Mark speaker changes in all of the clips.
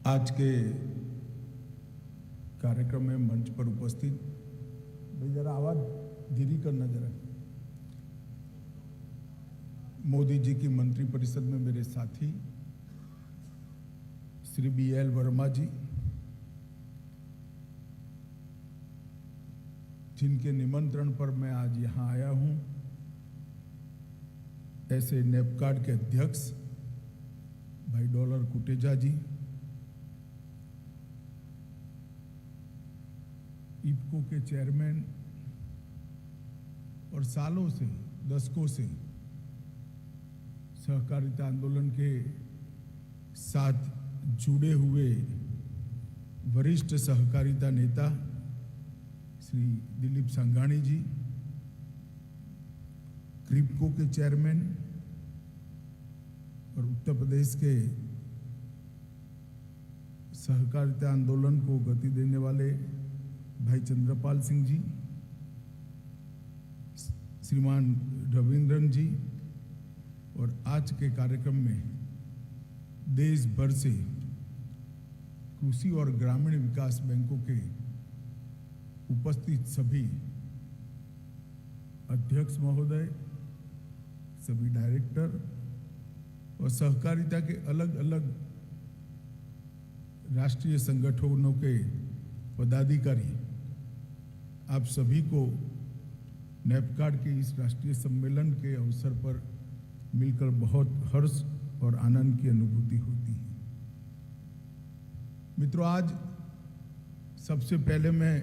Speaker 1: आज के कार्यक्रम में मंच पर उपस्थित, भाई जरा आवाज धीरे करना जरा, मोदी जी की मंत्रिपरिषद में मेरे साथी श्री BL वर्मा जी, जिनके निमंत्रण पर मैं आज यहां आया हूं, ऐसे नेपकार्ड के अध्यक्ष भाई डॉलर कुटेजा जी, इफ्को के चेयरमैन और सालों से, दशकों से सहकारिता आंदोलन के साथ जुड़े हुए वरिष्ठ सहकारिता नेता श्री दिलीप संघानी जी, क्रिप्को के चेयरमैन और उत्तर प्रदेश के सहकारिता आंदोलन को गति देने वाले भाई चंद्रपाल सिंह जी, श्रीमान रविंद्रन जी, और आज के कार्यक्रम में देश भर से कृषि और ग्रामीण विकास बैंकों के उपस्थित सभी अध्यक्ष महोदय, सभी डायरेक्टर और सहकारिता के अलग अलग राष्ट्रीय संगठनों के पदाधिकारी, आप सभी को नेपकार्ड के इस राष्ट्रीय सम्मेलन के अवसर पर मिलकर बहुत हर्ष और आनंद की अनुभूति होती है। मित्रों, आज सबसे पहले मैं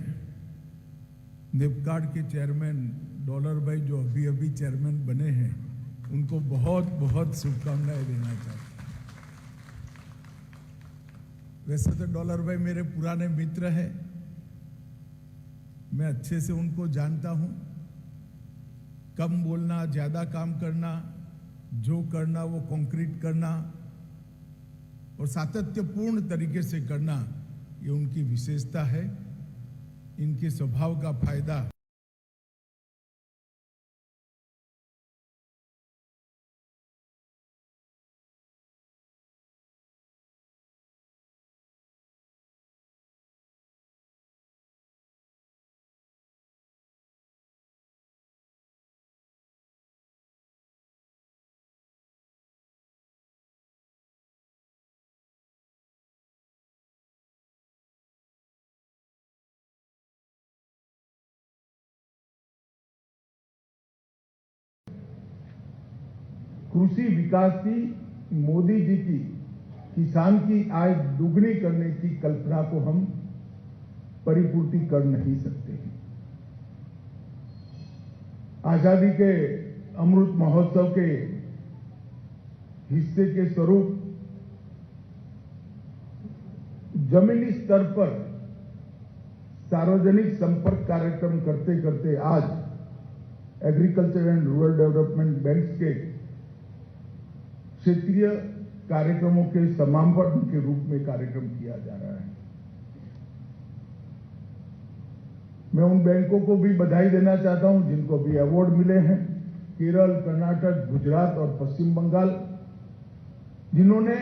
Speaker 1: नेपकार्ड के चेयरमैन डॉलर भाई, जो अभी अभी चेयरमैन बने हैं, उनको बहुत बहुत शुभकामनाएं देना चाहता हूं। वैसे तो डॉलर भाई मेरे पुराने मित्र हैं, मैं अच्छे से उनको जानता हूं। कम बोलना, ज्यादा काम करना, जो करना वो कंक्रीट करना और सातत्यपूर्ण तरीके से करना, ये उनकी विशेषता है। इनके स्वभाव का फायदा
Speaker 2: कृषि विकास की, मोदी जी की किसान की आय दुगनी करने की कल्पना को हम परिपूर्ति कर नहीं सकते हैं। आजादी के अमृत महोत्सव के हिस्से के स्वरूप जमीनी स्तर पर सार्वजनिक संपर्क कार्यक्रम करते करते आज agriculture and rural development banks के क्षेत्रीय कार्यक्रमों के समापन के रूप में कार्यक्रम किया जा रहा है। मैं उन बैंकों को भी बधाई देना चाहता हूं जिनको भी अवार्ड मिले हैं, केरल, कर्नाटक, गुजरात और पश्चिम बंगाल, जिन्होंने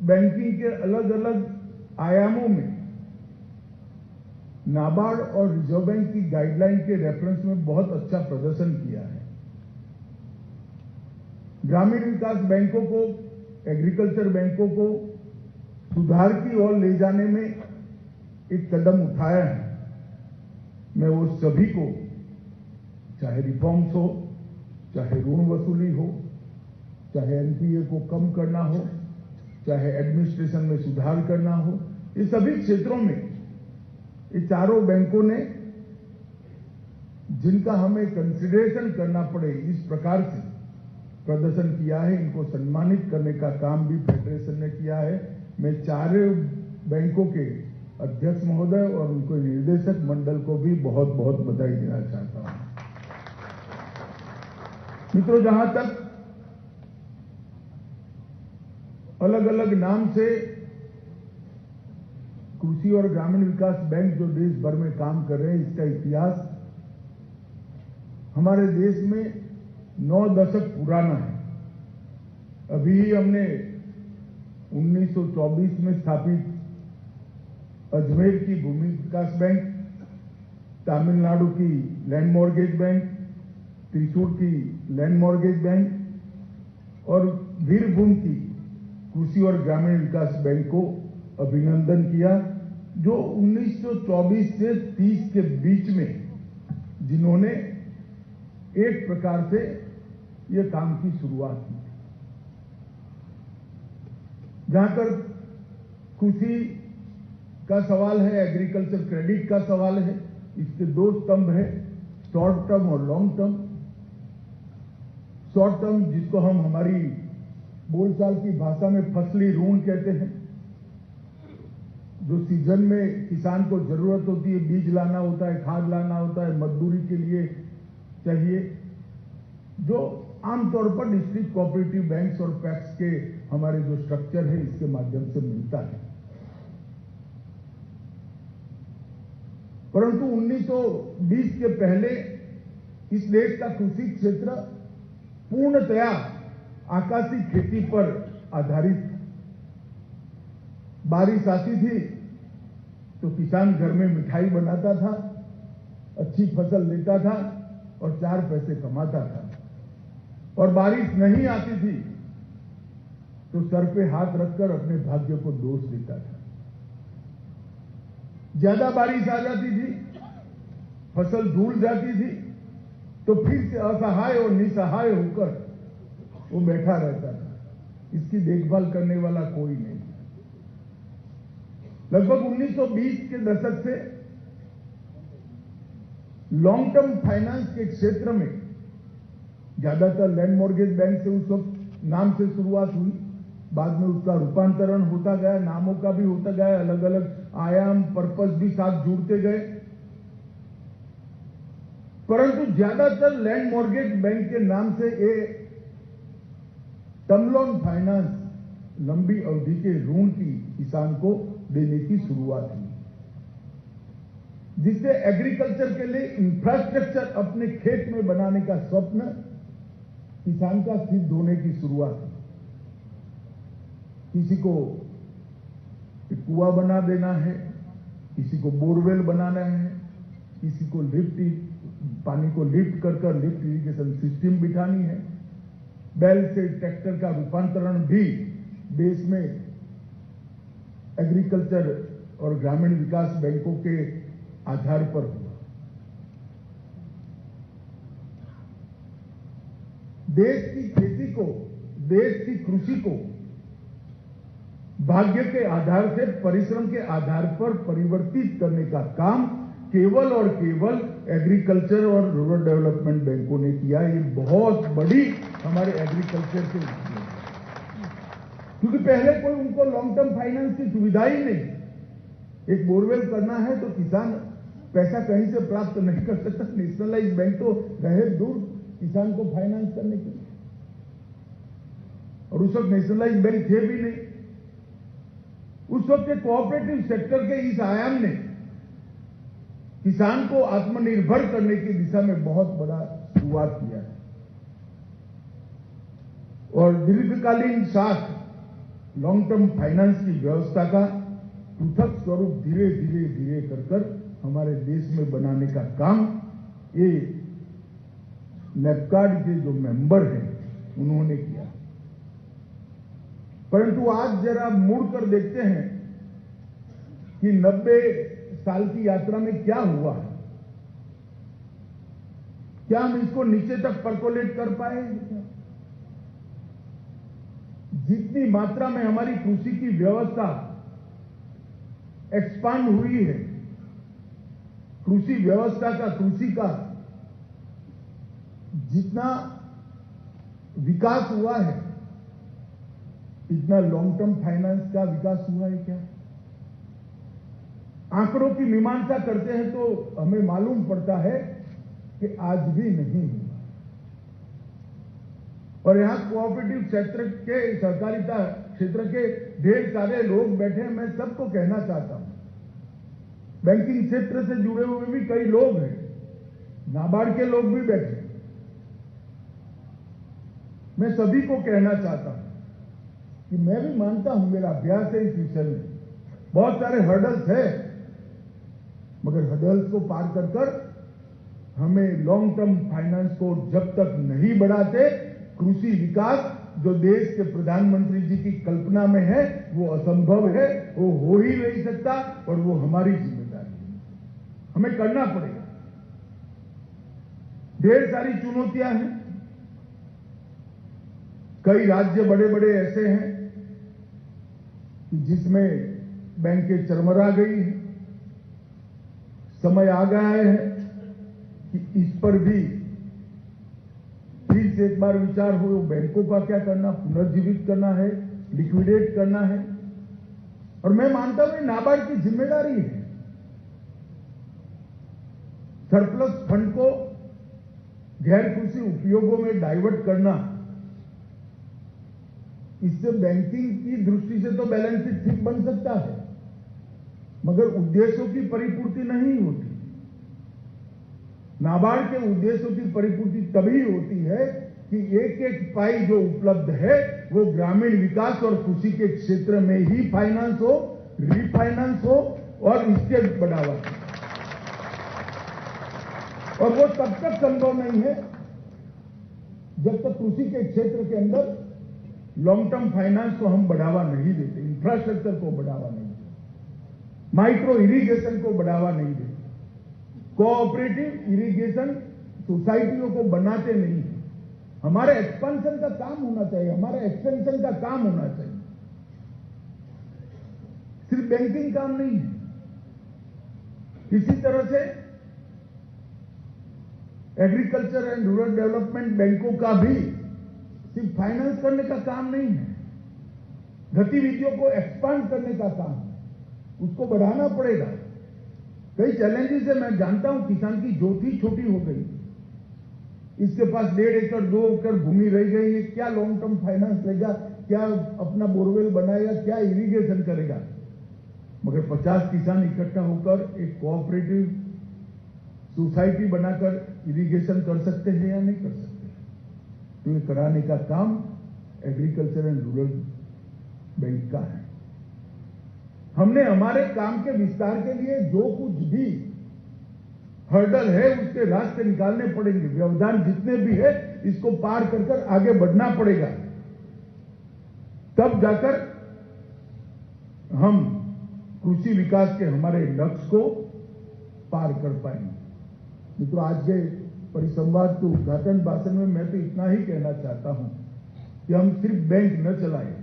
Speaker 2: बैंकिंग के अलग अलग आयामों में नाबार्ड और रिजर्व बैंक की गाइडलाइन के रेफरेंस में बहुत अच्छा प्रदर्शन किया है। ग्रामीण विकास बैंकों को, एग्रीकल्चर बैंकों को सुधार की ओर ले जाने में एक कदम उठाया है। मैं वो सभी को, चाहे रिफॉर्म्स हो, चाहे ऋण वसूली हो, चाहे एनपीए को कम करना हो, चाहे एडमिनिस्ट्रेशन में सुधार करना हो, ये सभी क्षेत्रों में ये चारों बैंकों ने, जिनका हमें कंसिडरेशन करना पड़े, इस प्रकार से प्रदर्शन किया है। इनको सम्मानित करने का काम भी फेडरेशन ने किया है। मैं चारों बैंकों के अध्यक्ष महोदय और उनको निर्देशक मंडल को भी बहुत बहुत बधाई देना चाहता हूं। मित्रों, जहां तक अलग अलग नाम से कृषि और ग्रामीण विकास बैंक जो देश भर में काम कर रहे हैं, इसका इतिहास हमारे देश में 9 दशक पुराना है। अभी हमने 1924 में स्थापित अजमेर की भूमि विकास बैंक, तमिलनाडु की लैंड मॉर्गेज बैंक, त्रिशूर की लैंड मॉर्गेज बैंक और वीरभूम की कृषि और ग्रामीण विकास बैंक को अभिनंदन किया, जो 1924 से 30 के बीच में जिन्होंने एक प्रकार से ये काम की शुरुआत की। जहां तक कृषि का सवाल है, एग्रीकल्चर क्रेडिट का सवाल है, इसके दो स्तंभ है, शॉर्ट टर्म और लॉन्ग टर्म। शॉर्ट टर्म जिसको हम हमारी बोलचाल की भाषा में फसली ऋण कहते हैं, जो सीजन में किसान को जरूरत होती है, बीज लाना होता है, खाद लाना होता है, मजदूरी के लिए चाहिए, जो आमतौर पर डिस्ट्रिक्ट कोऑपरेटिव बैंक्स और पैक्स के हमारे जो स्ट्रक्चर है इसके माध्यम से मिलता है। परंतु 1920 के पहले इस देश का कृषि क्षेत्र पूर्णतया आकाशीय खेती पर आधारित था। बारिश आती थी तो किसान घर में मिठाई बनाता था, अच्छी फसल लेता था और 4 पैसे कमाता था, और बारिश नहीं आती थी तो सर पे हाथ रखकर अपने भाग्य को दोष देता था। ज्यादा बारिश आ जाती थी, फसल धूल जाती थी, तो फिर से असहाय और निसहाय होकर वो बैठा रहता था, इसकी देखभाल करने वाला कोई नहीं। लगभग 1920 के दशक से लॉन्ग टर्म फाइनेंस के क्षेत्र में ज्यादातर लैंड मॉर्गेज बैंक से उस वक्त नाम से शुरुआत हुई, बाद में उसका रूपांतरण होता गया, नामों का भी होता गया, अलग अलग आयाम पर्पस भी साथ जुड़ते गए, परंतु ज्यादातर लैंड मॉर्गेज बैंक के नाम से ये टर्म लोन फाइनेंस, लंबी अवधि के ऋण की किसान को देने की शुरुआत हुई, जिससे एग्रीकल्चर के लिए इंफ्रास्ट्रक्चर अपने खेत में बनाने का स्वप्न किसान का सिद्ध होने की शुरुआत हुई। किसी को कुआं बना देना है, किसी को बोरवेल बनाना है, किसी को पानी को लिफ्ट कर लिफ्ट इरिगेशन सिस्टम बिठानी है। बैल से ट्रैक्टर का रूपांतरण भी देश में एग्रीकल्चर और ग्रामीण विकास बैंकों के आधार पर हुआ। देश की खेती को, देश की कृषि को भाग्य के आधार से, परिश्रम के आधार पर परिवर्तित करने का काम केवल और केवल एग्रीकल्चर और रूरल डेवलपमेंट बैंकों ने किया। ये बहुत बड़ी हमारे एग्रीकल्चर के उपयोग है, क्योंकि पहले कोई उनको लॉन्ग टर्म फाइनेंस की सुविधा ही नहीं। एक बोरवेल करना है तो किसान पैसा कहीं से प्राप्त नहीं कर सकता, नेशनलाइज बैंक तो रहे दूर किसान को फाइनेंस करने के लिए, और उस वक्त नेशनलाइज बैंक थे भी नहीं। उस वक्त के कोऑपरेटिव सेक्टर के इस आयाम ने किसान को आत्मनिर्भर करने की दिशा में बहुत बड़ा शुरुआत किया है, और दीर्घकालीन साख लॉन्ग टर्म फाइनेंस की व्यवस्था का पृथक स्वरूप धीरे धीरे धीरे कर हमारे देश में बनाने का काम ये नेपकार्ड के जो मेंबर हैं उन्होंने किया। परंतु आज जरा मुड़कर देखते हैं कि 90 साल की यात्रा में क्या हुआ है, क्या हम इसको नीचे तक परकोलेट कर पाए? जितनी मात्रा में हमारी कृषि की व्यवस्था एक्सपांड हुई है, कृषि व्यवस्था का, कृषि का जितना विकास हुआ है, इतना लॉन्ग टर्म फाइनेंस का विकास हुआ है क्या? आंकड़ों की मीमांसा करते हैं तो हमें मालूम पड़ता है कि आज भी नहीं हुआ। और यहां कोऑपरेटिव क्षेत्र के, सहकारिता क्षेत्र के ढेर सारे लोग बैठे हैं। मैं सबको कहना चाहता हूं, बैंकिंग क्षेत्र से जुड़े हुए भी कई लोग हैं, नाबार्ड के लोग भी बैठे हैं। मैं सभी को कहना चाहता हूं कि मैं भी मानता हूं, मेरा अभ्यास है इस विषय में, बहुत सारे हर्डल्स है, मगर हर्डल्स को पार कर कर हमें लॉन्ग टर्म फाइनेंस को जब तक नहीं बढ़ाते, कृषि विकास जो देश के प्रधानमंत्री जी की कल्पना में है वो असंभव है, वो हो ही नहीं सकता, और वो हमारी जिम्मेदारी है, हमें करना पड़ेगा। ढेर सारी चुनौतियां हैं, कई राज्य बड़े बड़े ऐसे हैं जिसमें बैंकें चरमरा गई हैं। समय आ गया है कि इस पर भी फिर से एक बार विचार हो, बैंकों का क्या करना, पुनर्जीवित करना है, लिक्विडेट करना है। और मैं मानता हूं नाबार्ड की जिम्मेदारी है सरप्लस फंड को गैर कृषि उपयोगों में डाइवर्ट करना। इससे बैंकिंग की दृष्टि से तो बैलेंस शीट ठीक बन सकता है, मगर उद्देश्यों की परिपूर्ति नहीं होती। नाबार्ड के उद्देश्यों की परिपूर्ति तभी होती है कि एक एक पाई जो उपलब्ध है वो ग्रामीण विकास और कृषि के क्षेत्र में ही फाइनेंस हो, रीफाइनेंस हो और इसके बढ़ावा। और वो तब तक संभव नहीं है जब तक कृषि के क्षेत्र के अंदर लॉन्ग टर्म फाइनेंस को हम बढ़ावा नहीं देते, इंफ्रास्ट्रक्चर को बढ़ावा नहीं देते, माइक्रो इरिगेशन को बढ़ावा नहीं देते, कोऑपरेटिव इरिगेशन सोसाइटियों को बनाते नहीं है। हमारे एक्सपेंशन का काम होना चाहिए, हमारा एक्सटेंशन का काम होना चाहिए, सिर्फ बैंकिंग काम नहीं है। इसी तरह से एग्रीकल्चर एंड रूरल डेवलपमेंट बैंकों का भी सिर्फ फाइनेंस करने का काम नहीं है, गतिविधियों को एक्सपांड करने का काम है, उसको बढ़ाना पड़ेगा। कई चैलेंजेस है, मैं जानता हूं, किसान की जोत ही छोटी हो गई, इसके पास 1.5 एकड़ 2 एकड़ भूमि रह गई है, क्या लॉन्ग टर्म फाइनेंस लेगा, क्या अपना बोरवेल बनाएगा, क्या इरिगेशन करेगा। मगर 50 किसान इकट्ठा होकर एक कोऑपरेटिव सोसाइटी बनाकर इरिगेशन कर सकते हैं या नहीं कर सकते, तो ये कराने का काम एग्रीकल्चर एंड रूरल बैंक का है। हमने हमारे काम के विस्तार के लिए जो कुछ भी हर्डल है उसके रास्ते निकालने पड़ेंगे, व्यवधान जितने भी है इसको पार कर कर आगे बढ़ना पड़ेगा, तब जाकर हम कृषि विकास के हमारे लक्ष्य को पार कर पाएंगे। मित्रों, आज के परिसंवाद के उद्घाटन भाषण में मैं तो इतना ही कहना चाहता हूं कि हम सिर्फ बैंक न चलाएं,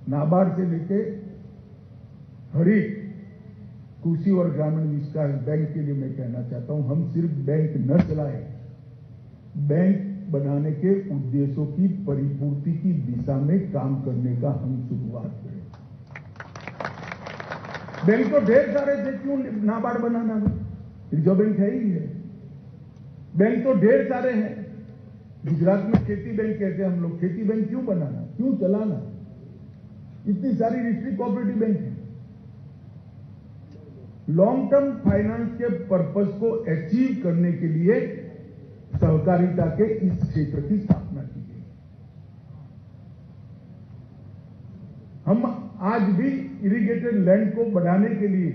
Speaker 2: नाबार्ड से लेके हर एक कृषि और ग्रामीण विकास बैंक के लिए मैं कहना चाहता हूं, हम सिर्फ बैंक न चलाएं, बैंक बनाने के उद्देश्यों की परिपूर्ति की दिशा में काम करने का हम शुरुआत करें। बैंक तो ढेर सारे थे, क्यों नाबार्ड बनाना है? रिजर्व बैंक है ही है, बैंक तो ढेर सारे हैं। गुजरात में खेती बैंक कहते हैं हम लोग, खेती बैंक क्यों बनाना, क्यों चलाना? इतनी सारी डिस्ट्रिक्ट कोऑपरेटिव बैंक है। लॉन्ग टर्म फाइनेंस के पर्पस को अचीव करने के लिए सहकारिता के इस क्षेत्र की स्थापना की गई। हम आज भी इरिगेटेड लैंड को बढ़ाने के लिए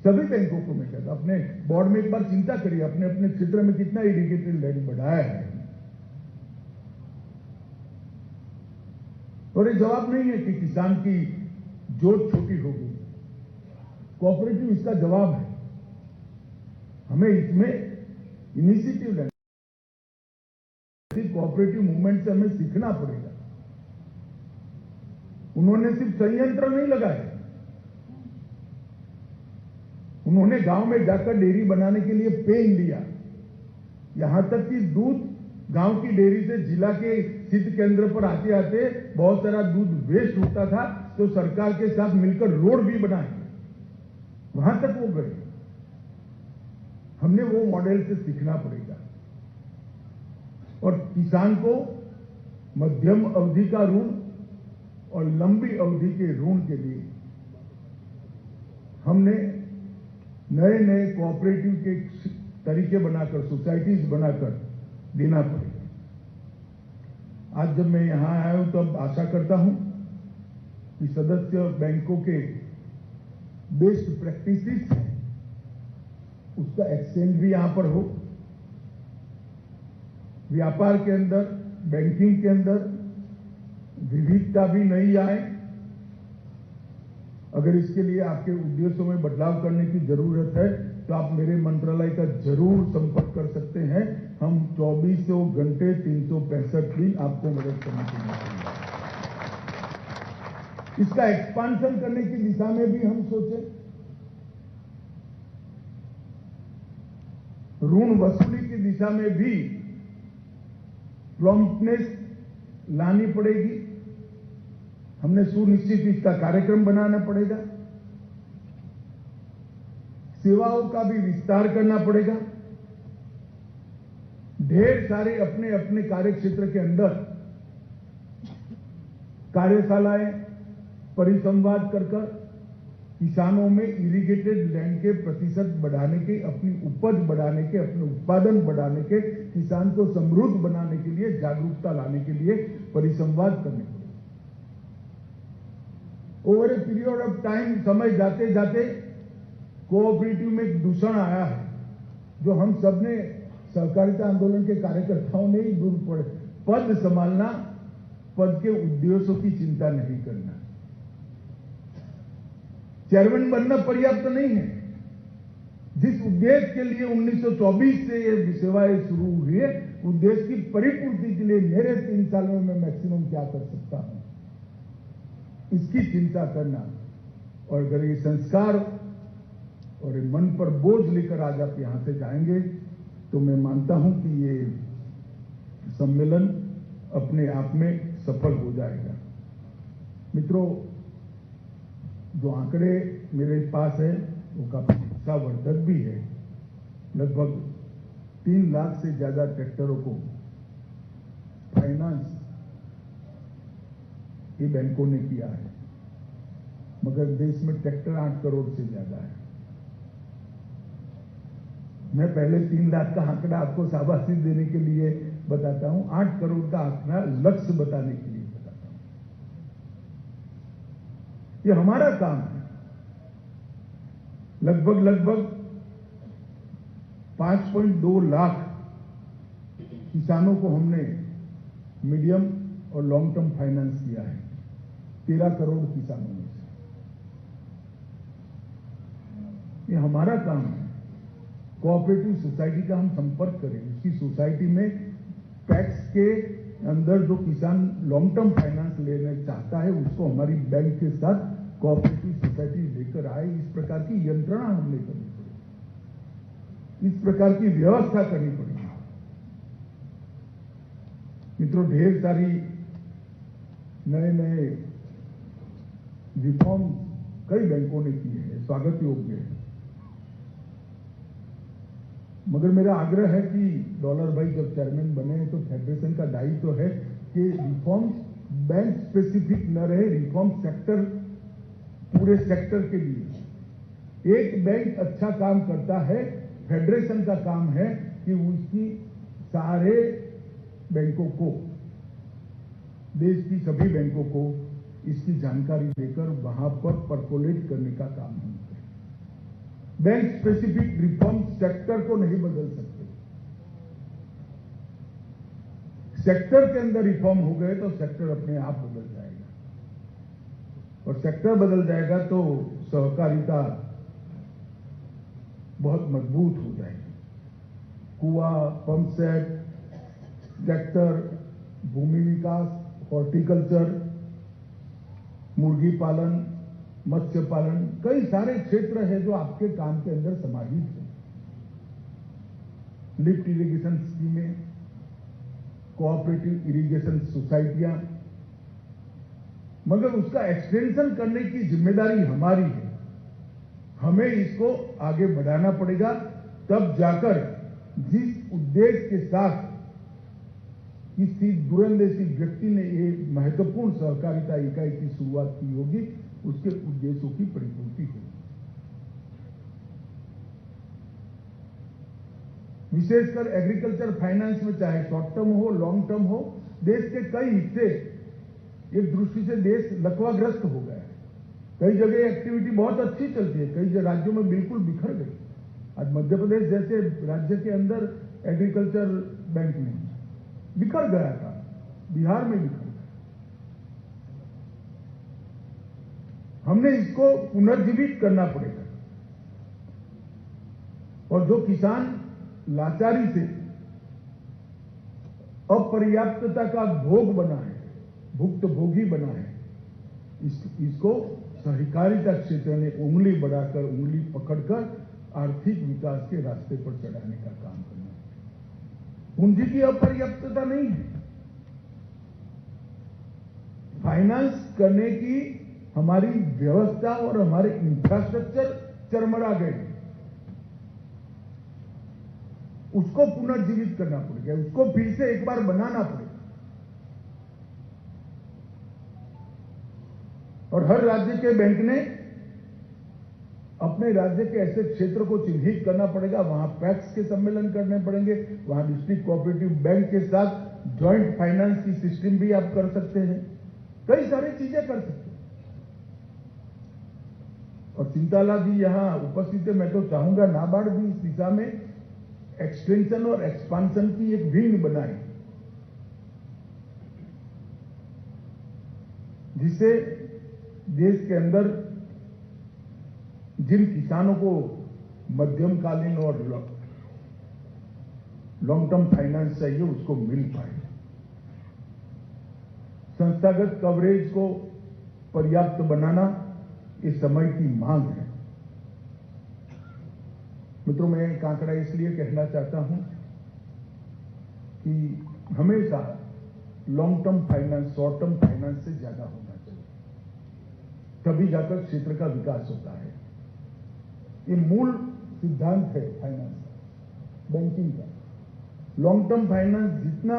Speaker 2: सभी बैंकों को मैं कहता, अपने बोर्ड में एक बार चिंता करिए, अपने अपने क्षेत्र में कितना इरिगेटेड लैंड बढ़ाया है। और ये जवाब नहीं है कि किसान की जोत छोटी होगी, कोऑपरेटिव इसका जवाब है। हमें इसमें इनिशिएटिव लेना, कोऑपरेटिव मूवमेंट से हमें सीखना पड़ेगा। उन्होंने सिर्फ संयंत्र नहीं लगाए, उन्होंने गांव में जाकर डेयरी बनाने के लिए पेन दिया, यहां तक कि दूध गांव की डेयरी से जिला के स्थित केंद्र पर आते आते बहुत सारा दूध वेस्ट होता था, तो सरकार के साथ मिलकर रोड भी बनाए, वहां तक वो गए। हमने वो मॉडल से सीखना पड़ेगा। और किसान को मध्यम अवधि का ऋण और लंबी अवधि के ऋण के लिए हमने नए नए कोऑपरेटिव के तरीके बनाकर, सोसाइटीज बनाकर देना पड़ेगा। आज जब मैं यहां आया हूं तो अब आशा करता हूं कि सदस्य बैंकों के बेस्ट प्रैक्टिसेस उसका एक्सचेंज भी यहां पर हो। व्यापार के अंदर, बैंकिंग के अंदर विविधता भी नहीं आए। अगर इसके लिए आपके उद्देश्यों में बदलाव करने की जरूरत है तो आप मेरे मंत्रालय का जरूर संपर्क कर सकते हैं। हम 24 घंटे 365 दिन आपको मदद करने के लिए तैयार हैं। इसका एक्सपांशन करने की दिशा में भी हम सोचें। ऋण वसूली की दिशा में भी प्रॉम्प्टनेस लानी पड़ेगी। हमने सुनिश्चित इसका कार्यक्रम बनाना पड़ेगा। सेवाओं का भी विस्तार करना पड़ेगा। ढेर सारे अपने अपने कार्यक्षेत्र के अंदर कार्यशालाएं, परिसंवाद कर किसानों में इरिगेटेड लैंड के प्रतिशत बढ़ाने के, अपनी उपज बढ़ाने के, अपने उत्पादन बढ़ाने के, किसान को समृद्ध बनाने के लिए, जागरूकता लाने के लिए परिसंवाद करने पड़ेगा। Over a period of time, समय जाते जाते कोऑपरेटिव में एक दूषण आया है जो हम सबने, सहकारिता आंदोलन के कार्यकर्ताओं ने ही दूर पड़े। पद संभालना, पद के उद्देश्यों की चिंता नहीं करना। चेयरमैन बनना पर्याप्त नहीं है। जिस उद्देश्य के लिए 1924 से ये सेवाएं शुरू हुई है, उद्देश्य की परिपूर्ति के लिए मेरे 3 साल में मैं मैक्सिमम क्या कर सकता हूं, इसकी चिंता करना। और अगर ये संस्कार और ये मन पर बोझ लेकर आज आप यहां से जाएंगे तो मैं मानता हूं कि ये सम्मेलन अपने आप में सफल हो जाएगा। मित्रों, जो आंकड़े मेरे पास है वो काफी उत्साहवर्धक भी है। लगभग 3 लाख से ज्यादा ट्रैक्टरों को फाइनेंस ये बैंकों ने किया है, मगर देश में ट्रैक्टर 8 करोड़ से ज्यादा है। मैं पहले 3 लाख का आंकड़ा आपको शाबाशी देने के लिए बताता हूं, 8 करोड़ का आंकड़ा लक्ष्य बताने के लिए बताता हूं। ये हमारा काम है। लगभग 5.2 लाख किसानों को हमने मीडियम और लॉन्ग टर्म फाइनेंस किया है, 13 करोड़ किसानों में से। ये हमारा काम है। कोऑपरेटिव सोसाइटी का हम संपर्क करें, उसकी सोसाइटी में पैक्स के अंदर जो किसान लॉन्ग टर्म फाइनेंस लेना चाहता है उसको हमारी बैंक के साथ कोऑपरेटिव सोसाइटी लेकर आए। इस प्रकार की यंत्रणा हमने करनी पड़ेगी, इस प्रकार की व्यवस्था करनी पड़ेगी। मित्रों, ढेर सारी नए रिफॉर्म कई बैंकों ने किए हैं, स्वागत योग्य है। मगर मेरा आग्रह है कि डॉलर भाई जब चेयरमैन बने तो फेडरेशन का दायित्व तो है कि रिफॉर्म्स बैंक स्पेसिफिक न रहे, रिफॉर्म सेक्टर, पूरे सेक्टर के लिए। एक बैंक अच्छा काम करता है, फेडरेशन का काम है कि उसकी सारे बैंकों को, देश की सभी बैंकों को इसकी जानकारी देकर वहां पर परकोलेट करने का काम है। बैंक स्पेसिफिक रिफॉर्म सेक्टर को नहीं बदल सकते। सेक्टर के अंदर रिफॉर्म हो गए तो सेक्टर अपने आप बदल जाएगा, और सेक्टर बदल जाएगा तो सहकारिता बहुत मजबूत हो जाएगी। कुआं, पंप सेट, ट्रैक्टर, भूमि विकास, हॉर्टिकल्चर, मुर्गी पालन, मत्स्य पालन, कई सारे क्षेत्र है जो आपके काम के अंदर समाहित है। लिफ्ट इरिगेशन स्कीमें, कोऑपरेटिव इरिगेशन सोसाइटियां, मगर उसका एक्सटेंशन करने की जिम्मेदारी हमारी है। हमें इसको आगे बढ़ाना पड़ेगा, तब जाकर जिस उद्देश्य के साथ किसी दूरंदेशी व्यक्ति ने ये महत्वपूर्ण सहकारिता इकाई की शुरुआत की होगी, उसके उद्देश्यों की परिपूर्ति होगी। विशेषकर एग्रीकल्चर फाइनेंस में चाहे शॉर्ट टर्म हो, लॉन्ग टर्म हो, देश के कई हिस्से एक दृष्टि से देश लकवाग्रस्त हो गया है। कई जगह एक्टिविटी बहुत अच्छी चलती है, कई राज्यों में बिल्कुल बिखर गई। आज मध्य प्रदेश जैसे राज्य के अंदर एग्रीकल्चर बैंक नहीं, बिखर गया था, बिहार में बिखर गया। हमने इसको पुनर्जीवित करना पड़ेगा। और जो किसान लाचारी से अपर्याप्तता का भोग बना है, भुक्तभोगी बना है, इसको सहकारिता क्षेत्र ने उंगली बढ़ाकर, उंगली पकड़कर आर्थिक विकास के रास्ते पर चढ़ाने का काम करना है। पूंजी की अपर्याप्तता नहीं है, फाइनेंस करने की हमारी व्यवस्था और हमारे इंफ्रास्ट्रक्चर चरमरा गए, उसको पुनर्जीवित करना पड़ेगा, उसको फिर से एक बार बनाना पड़ेगा। और हर राज्य के बैंक ने अपने राज्य के ऐसे क्षेत्र को चिन्हित करना पड़ेगा, वहां पैक्स के सम्मेलन करने पड़ेंगे, वहां डिस्ट्रिक्ट कोऑपरेटिव बैंक के साथ जॉइंट फाइनेंस की सिस्टम भी आप कर सकते हैं, कई सारी चीजें कर सकते हैं। और चिंताला जी यहां उपस्थित है, मैं तो चाहूंगा नाबार्ड भी इस दिशा में एक्सटेंशन और एक्सपांशन की एक विंग बनाए, जिससे देश के अंदर जिन किसानों को मध्यमकालीन और लॉन्ग टर्म फाइनेंस चाहिए उसको मिल पाए, संस्थागत कवरेज को पर्याप्त बनाना इस समय की मांग है। मित्रों, मैं एक आंकड़ा इसलिए कहना चाहता हूं कि हमेशा long term finance short term finance से ज्यादा होना चाहिए, तभी जाकर क्षेत्र का विकास होता है। ये मूल सिद्धांत है फाइनेंस का, बैंकिंग का। लॉन्ग टर्म फाइनेंस जितना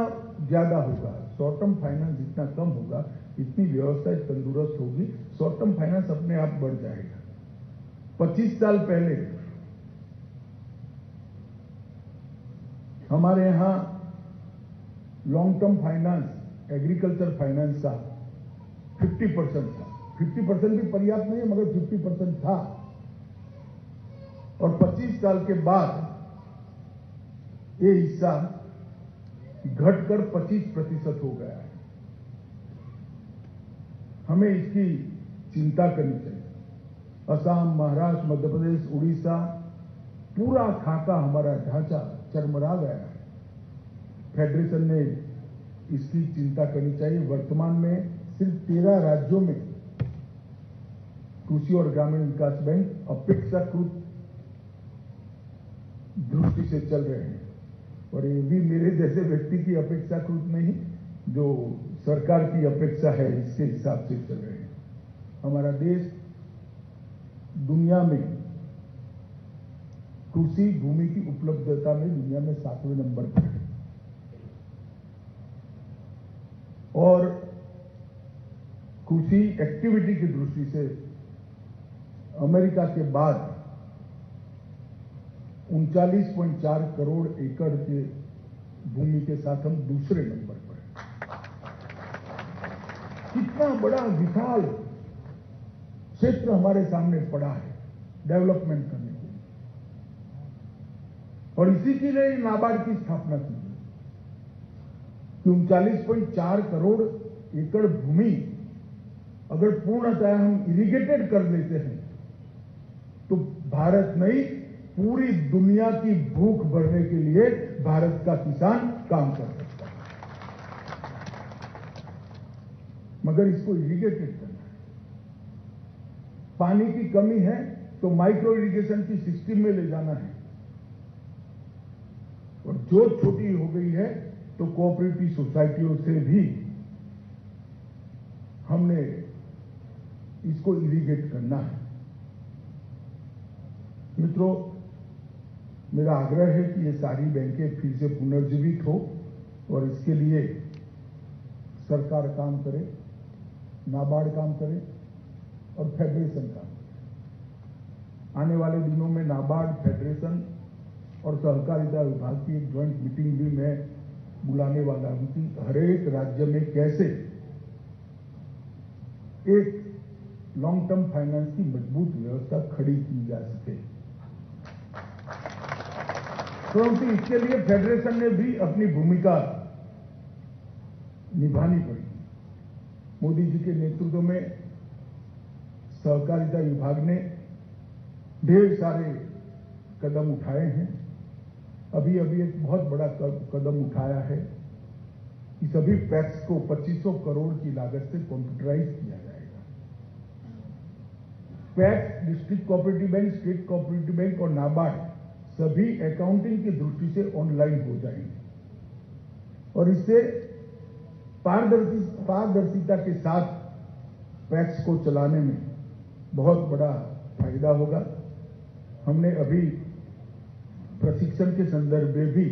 Speaker 2: ज्यादा होगा, शॉर्ट टर्म फाइनेंस जितना कम होगा, इतनी व्यवस्था तंदुरुस्त होगी, शॉर्ट टर्म फाइनेंस अपने आप बढ़ जाएगा। 25 साल पहले हमारे यहां long term finance agriculture finance का 50% था। 50% भी पर्याप्त नहीं है, मगर 50% था। और 25 साल के बाद ये हिस्सा घटकर 25% हो गया है। हमें इसकी चिंता करनी चाहिए। असम, महाराष्ट्र, मध्य प्रदेश, उड़ीसा, पूरा खाका हमारा ढांचा चरमरा गया है। फेडरेशन ने इसकी चिंता करनी चाहिए। वर्तमान में सिर्फ 13 राज्यों में कृषि और ग्रामीण विकास बैंक अपेक्षाकृत दृष्टि से चल रहे हैं, और ये भी मेरे जैसे व्यक्ति की अपेक्षाकृत नहीं, जो सरकार की अपेक्षा है इसके हिसाब से चल रहे हैं। हमारा देश दुनिया में कृषि भूमि की उपलब्धता में दुनिया में 7वें नंबर पर है, और कृषि एक्टिविटी की दृष्टि से अमेरिका के बाद 39.4 करोड़ एकड़ के भूमि के साथ हम दूसरे नंबर पर हैं। कितना बड़ा विशाल क्षेत्र हमारे सामने पड़ा है डेवलपमेंट करने के लिए, और इसी के लिए नाबार्ड की स्थापना की गई कि 39.4 करोड़ एकड़ भूमि अगर पूर्णतः हम इरिगेटेड कर लेते हैं तो भारत नहीं, पूरी दुनिया की भूख भरने के लिए भारत का किसान काम कर सकता है, मगर इसको इरिगेटेड करना है। पानी की कमी है तो माइक्रो इरिगेशन की सिस्टम में ले जाना है, और जो छोटी हो गई है तो कोऑपरेटिव सोसाइटियों से भी हमने इसको इरिगेट करना है। मित्रों, मेरा आग्रह है कि ये सारी बैंकें फिर से पुनर्जीवित हो, और इसके लिए सरकार काम करे, नाबार्ड काम करे और फेडरेशन काम करे। आने वाले दिनों में नाबार्ड, फेडरेशन और सहकारिता विभाग की एक ज्वाइंट मीटिंग भी मैं बुलाने वाला हूं कि हर एक राज्य में कैसे एक लॉन्ग टर्म फाइनेंस की मजबूत व्यवस्था खड़ी की जा सके। परंतु इसके लिए फेडरेशन ने भी अपनी भूमिका निभानी पड़ी। मोदी जी के नेतृत्व में सहकारिता विभाग ने ढेर सारे कदम उठाए हैं। अभी एक बहुत बड़ा कदम उठाया है कि सभी पैक्स को 2500 करोड़ की लागत से कंप्यूटराइज किया जाएगा। PACS, district cooperative bank, state cooperative bank और नाबार्ड सभी अकाउंटिंग की दृष्टि से ऑनलाइन हो जाएंगे और इससे पारदर्शिता के साथ पैक्स को चलाने में बहुत बड़ा फायदा होगा। हमने अभी प्रशिक्षण के संदर्भ में भी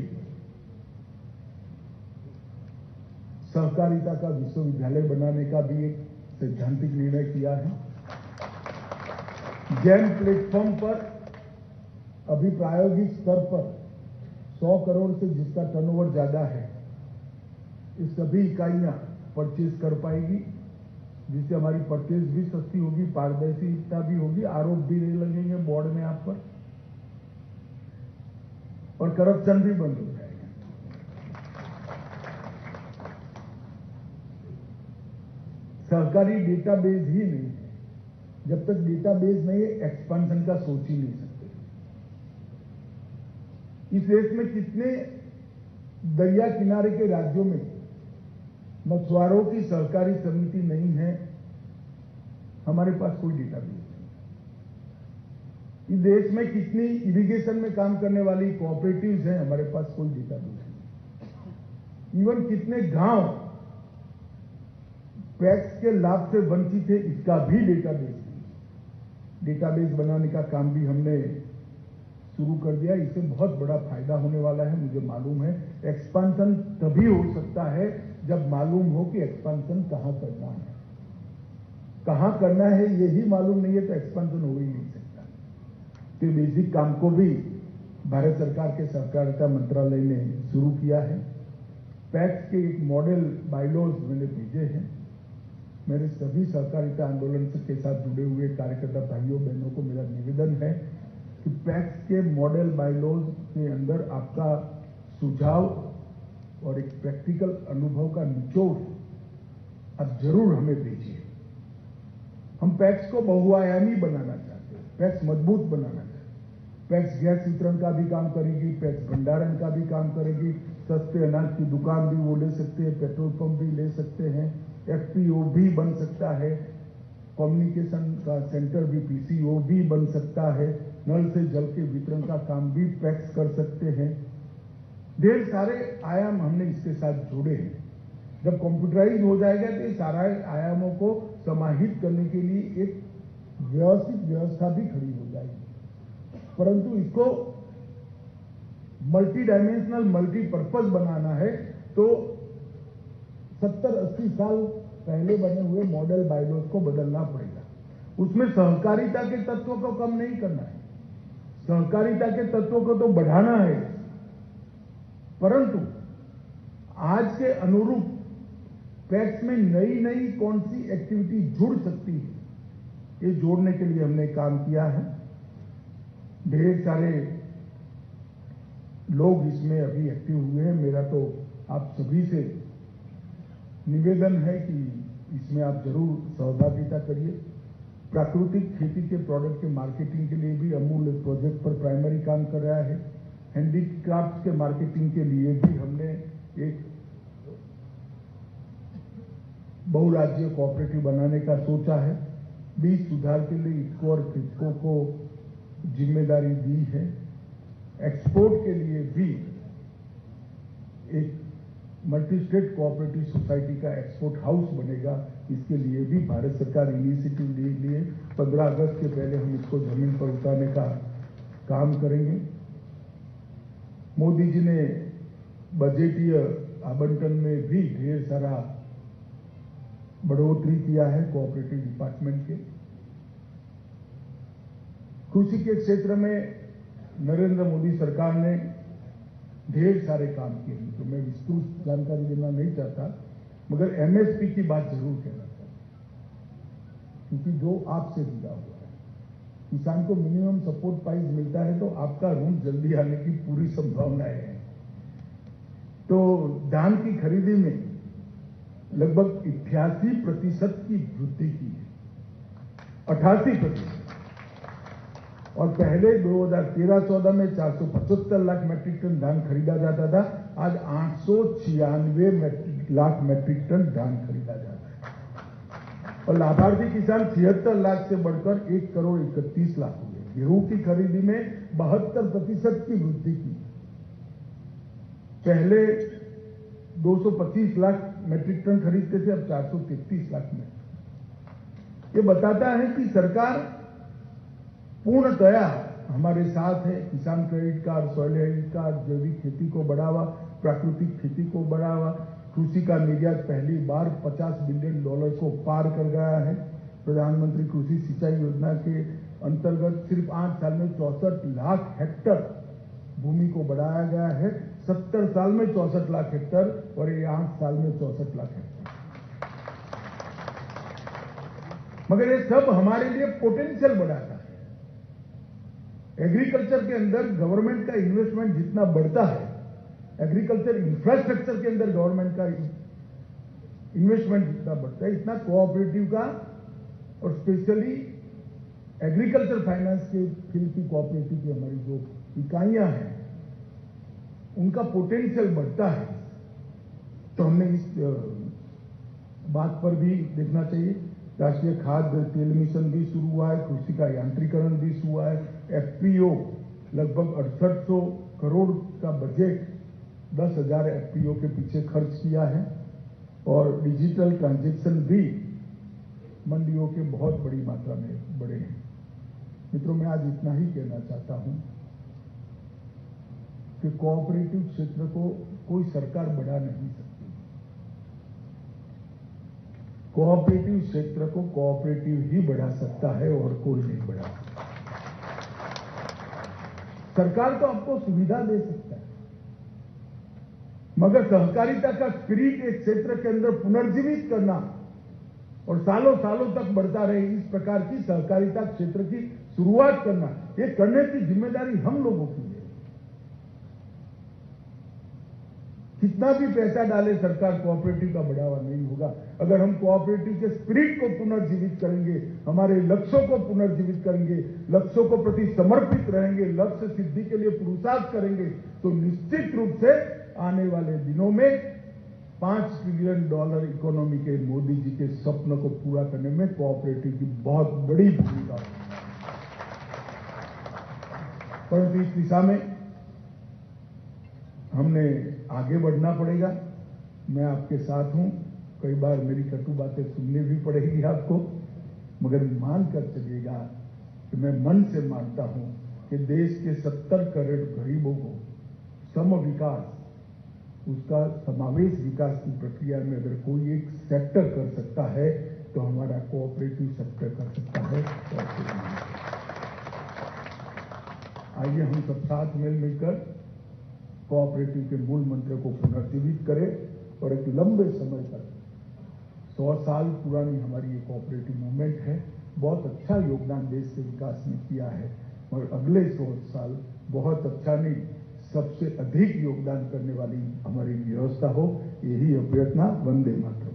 Speaker 2: सहकारिता का विश्वविद्यालय बनाने का भी एक सैद्धांतिक निर्णय किया है। जैम प्लेटफॉर्म पर अभी प्रायोगिक स्तर पर 100 करोड़ से जिसका टर्नओवर ज्यादा है, ये सभी इकाइयां परचेज कर पाएगी, जिससे हमारी परचेज भी सस्ती होगी, पारदर्शिता भी होगी, आरोप भी नहीं लगेंगे बोर्ड में आप पर और करप्शन भी बंद हो जाएगा। सहकारी डेटाबेस ही नहीं है। जब तक डेटाबेस नहीं है, एक्सपेंशन का सोच ही नहीं सकते। इस देश में कितने दरिया किनारे के राज्यों में मछुआरों की सहकारी समिति नहीं है, हमारे पास कोई डेटाबेस नहीं। इस देश में कितनी इरिगेशन में काम करने वाली कोऑपरेटिव्स हैं, हमारे पास कोई डेटाबेस नहीं। इवन कितने गांव पैक्स के लाभ से वंचित है, इसका भी डेटाबेस नहीं। डेटाबेस बनाने का काम भी हमने शुरू कर दिया। इससे बहुत बड़ा फायदा होने वाला है, मुझे मालूम है। एक्सपेंशन तभी हो सकता है जब मालूम हो कि एक्सपेंशन कहां करना है। कहां करना है यही मालूम नहीं है तो एक्सपेंशन हो ही नहीं सकता। तो बेसिक काम को भी भारत सरकार के सहकारिता मंत्रालय ने शुरू किया है। पैक्स के एक मॉडल बायलॉज मैंने भेजे हैं। मेरे सभी सहकारिता आंदोलन के साथ जुड़े हुए कार्यकर्ता भाइयों बहनों को मेरा निवेदन है कि पैक्स के मॉडल बायलॉज के अंदर आपका सुझाव और एक प्रैक्टिकल अनुभव का निचोड़ आप जरूर हमें भेजिए। हम पैक्स को बहुआयामी बनाना चाहते हैं, पैक्स मजबूत बनाना चाहते हैं। पैक्स गैस वितरण का भी काम करेगी, पैक्स भंडारण का भी काम करेगी, सस्ते अनाज की दुकान भी वो ले सकते हैं, पेट्रोल पंप भी ले सकते हैं, एफपीओ भी बन सकता है, कम्युनिकेशन का सेंटर भी पीसीओ भी बन सकता है, नल से जल के वितरण का काम भी पैक्स कर सकते हैं। ढेर सारे आयाम हमने इसके साथ जोड़े हैं। जब कंप्यूटराइज हो जाएगा तो ये सारे आयामों को समाहित करने के लिए एक व्यवस्थित व्यवस्था भी खड़ी हो जाएगी। परंतु इसको मल्टी डायमेंशनल, मल्टीपर्पज बनाना है तो 70-80 साल पहले बने हुए मॉडल बायलॉज को बदलना पड़ेगा। उसमें सहकारिता के तत्वों को कम नहीं करना है, सहकारिता के तत्वों को तो बढ़ाना है। परंतु आज के अनुरूप पैक्स में नई नई कौन सी एक्टिविटी जुड़ सकती है, ये जोड़ने के लिए हमने काम किया है। ढेर सारे लोग इसमें अभी एक्टिव हुए हैं। मेरा तो आप सभी से निवेदन है कि इसमें आप जरूर सहभागिता करिए। प्राकृतिक खेती के प्रोडक्ट के मार्केटिंग के लिए भी अमूल एक प्रोजेक्ट पर प्राइमरी काम कर रहा है। हैंडीक्राफ्ट के मार्केटिंग के लिए भी हमने एक बहुराज्यीय कोऑपरेटिव बनाने का सोचा है। बीज सुधार के लिए इफको और फिटको को जिम्मेदारी दी है। एक्सपोर्ट के लिए भी एक मल्टी स्टेट कोऑपरेटिव सोसाइटी का एक्सपोर्ट हाउस बनेगा। इसके लिए भी भारत सरकार इनिशिएटिव ले लिए 15 अगस्त के पहले हम इसको जमीन पर उतारने का काम करेंगे। मोदी जी ने बजटीय आवंटन में भी ढेर सारा बढ़ोतरी किया है कोऑपरेटिव डिपार्टमेंट के। कृषि के क्षेत्र में नरेंद्र मोदी सरकार ने ढेर सारे काम किए हैं, तो मैं विस्तृत जानकारी देना नहीं चाहता, मगर एमएसपी की बात जरूर कहना चाहता हूं, क्योंकि जो आपसे जुड़ा हुआ है, किसान को मिनिमम सपोर्ट प्राइस मिलता है तो आपका ऋण जल्दी आने की पूरी संभावनाएं है। तो धान की खरीदी में लगभग 88% की वृद्धि की है, 88%। और पहले 2013-14 में 475 लाख मैट्रिक टन धान खरीदा जाता था, आज 896 लाख मैट्रिक टन धान खरीदा जाता है। और लाभार्थी किसान 76 लाख से बढ़कर 1,31 लाख हुए। गेहूं की खरीदी में 72% की वृद्धि की। पहले 225 लाख मैट्रिक टन खरीदते थे, अब 433 लाख मैट्रिक। ये बताता है कि सरकार पूर्णतया हमारे साथ है। किसान credit card, soil health card, जैविक खेती को बढ़ावा, प्राकृतिक खेती को बढ़ावा, कृषि का निर्यात पहली बार $50 बिलियन को पार कर गया है। प्रधानमंत्री कृषि सिंचाई योजना के अंतर्गत सिर्फ 8 साल में 64 लाख हेक्टर भूमि को बढ़ाया गया है। 70 साल में 64 लाख हेक्टर और ये 8 साल में 64 लाख हेक्टर। मगर ये सब हमारे लिए पोटेंशियल बढ़ाता है। एग्रीकल्चर के अंदर गवर्नमेंट का इन्वेस्टमेंट जितना बढ़ता है, एग्रीकल्चर इंफ्रास्ट्रक्चर के अंदर गवर्नमेंट का इन्वेस्टमेंट जितना बढ़ता है, इतना कोऑपरेटिव का और स्पेशली एग्रीकल्चर फाइनेंस के फील्ड की कोऑपरेटिव की हमारी जो इकाइयां हैं, उनका पोटेंशियल बढ़ता है। तो हमने इस बात पर भी देखना चाहिए। राष्ट्रीय खाद्य तेल मिशन भी शुरू हुआ है, कृषि का यांत्रिकरण भी शुरू हुआ है। एफपीओ लगभग 6800 करोड़ का बजट 10,000 एफपीओ के पीछे खर्च किया है। और डिजिटल ट्रांजैक्शन भी मंडियों के बहुत बड़ी मात्रा में बढ़े हैं। मित्रों, मैं आज इतना ही कहना चाहता हूं कि कोऑपरेटिव क्षेत्र को कोई सरकार बढ़ा नहीं सकती। कोऑपरेटिव क्षेत्र को कोऑपरेटिव ही बढ़ा सकता है और कोई नहीं बढ़ा सकता। सरकार तो आपको सुविधा दे सकता है, मगर सहकारिता का स्पिरिट एक क्षेत्र के अंदर पुनर्जीवित करना और सालों सालों तक बढ़ता रहे, इस प्रकार की सहकारिता क्षेत्र की शुरुआत करना, ये करने की जिम्मेदारी हम लोगों की है। कितना भी पैसा डाले सरकार, कोऑपरेटिव का बढ़ावा नहीं होगा। अगर हम कोऑपरेटिव के स्पिरिट को पुनर्जीवित करेंगे, हमारे लक्ष्यों को पुनर्जीवित करेंगे, लक्ष्यों को प्रति समर्पित रहेंगे, लक्ष्य सिद्धि के लिए पुरुषार्थ करेंगे, तो निश्चित रूप से आने वाले दिनों में $5 ट्रिलियन इकोनॉमी के मोदी जी के स्वप्न को पूरा करने में कोऑपरेटिव की बहुत बड़ी भूमिका होगी। परंतु इस दिशा में हमने आगे बढ़ना पड़ेगा। मैं आपके साथ हूं। कई बार मेरी कटु बातें सुननी भी पड़ेगी आपको, मगर मानकर चलिएगा कि मैं मन से मानता हूं कि देश के 70 करोड़ गरीबों को सम विकास, उसका समावेश विकास की प्रक्रिया में अगर कोई एक सेक्टर कर सकता है तो हमारा कोऑपरेटिव सेक्टर कर सकता है। आइए हम सब साथ मिलकर कोऑपरेटिव के मूल मंत्र को पुनर्जीवित करें और एक लंबे समय तक 100 साल पुरानी हमारी ये कोऑपरेटिव मूवमेंट है, बहुत अच्छा योगदान देश के विकास में किया है और अगले 100 साल बहुत अच्छा नहीं, सबसे अधिक योगदान करने वाली हमारी व्यवस्था हो, यही अभ्यर्थना। वंदे मातरम।